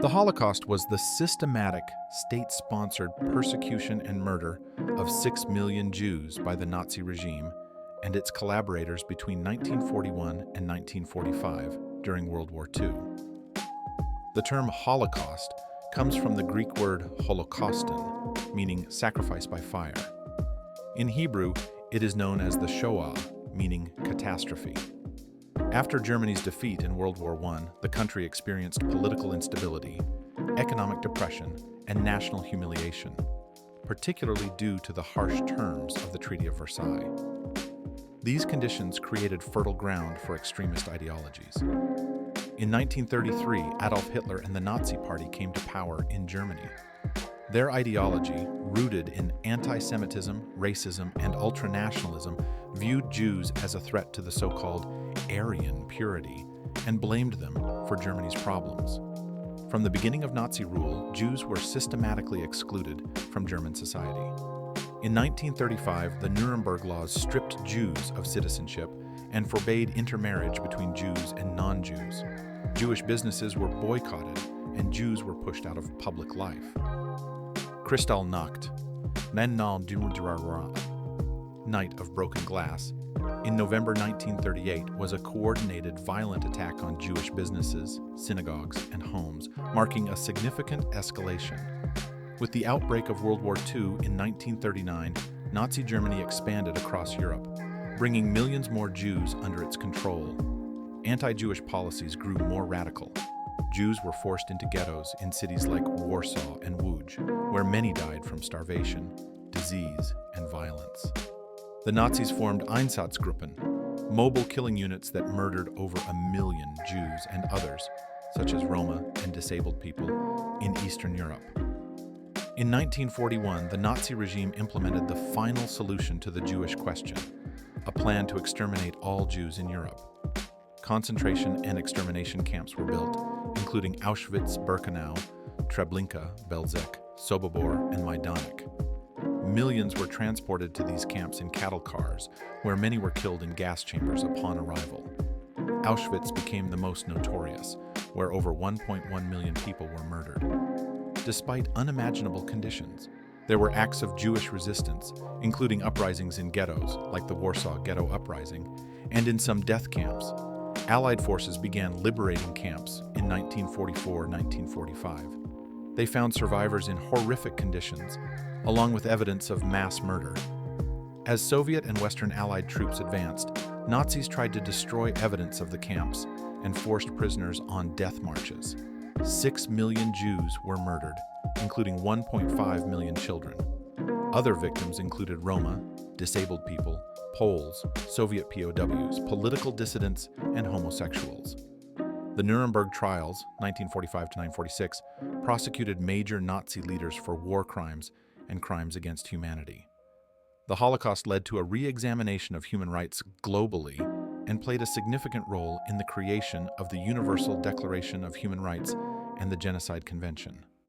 The Holocaust was the systematic, state-sponsored persecution and murder of 6 million Jews by the Nazi regime and its collaborators between 1941 and 1945 during World War II. The term Holocaust comes from the Greek word holocauston, meaning sacrifice by fire. In Hebrew, it is known as the Shoah, meaning catastrophe. After Germany's defeat in World War I, the country experienced political instability, economic depression, and national humiliation, particularly due to the harsh terms of the Treaty of Versailles. These conditions created fertile ground for extremist ideologies. In 1933, Adolf Hitler and the Nazi Party came to power in Germany. Their ideology, rooted in anti-Semitism, racism, and ultranationalism, viewed Jews as a threat to the so-called Aryan purity and blamed them for Germany's problems. From the beginning of Nazi rule, Jews were systematically excluded from German society. In 1935, the Nuremberg laws stripped Jews of citizenship and forbade intermarriage between Jews and non-Jews. Jewish businesses were boycotted and Jews were pushed out of public life. Kristallnacht, Night of Broken Glass, in November 1938 was a coordinated violent attack on Jewish businesses, synagogues, and homes, marking a significant escalation. With the outbreak of World War II in 1939, Nazi Germany expanded across Europe, bringing millions more Jews under its control. Anti-Jewish policies grew more radical. Jews were forced into ghettos in cities like Warsaw and Łódź, where many died from starvation, disease, and violence. The Nazis formed Einsatzgruppen, mobile killing units that murdered over 1 million Jews and others, such as Roma and disabled people, in Eastern Europe. In 1941, the Nazi regime implemented the final solution to the Jewish question, a plan to exterminate all Jews in Europe. Concentration and extermination camps were built, including Auschwitz-Birkenau, Treblinka, Belzec, Sobibor, and Majdanek. Millions were transported to these camps in cattle cars, where many were killed in gas chambers upon arrival. Auschwitz became the most notorious, where over 1.1 million people were murdered. Despite unimaginable conditions, there were acts of Jewish resistance, including uprisings in ghettos, like the Warsaw Ghetto Uprising, and in some death camps. Allied forces began liberating camps in 1944-1945. They found survivors in horrific conditions, along with evidence of mass murder. As Soviet and Western Allied troops advanced, Nazis tried to destroy evidence of the camps and forced prisoners on death marches. 6 million Jews were murdered, including 1.5 million children. Other victims included Roma, disabled people, Poles, Soviet POWs, political dissidents, and homosexuals. The Nuremberg trials, 1945-1946, prosecuted major Nazi leaders for war crimes and crimes against humanity. The Holocaust led to a re-examination of human rights globally and played a significant role in the creation of the Universal Declaration of Human Rights and the Genocide Convention.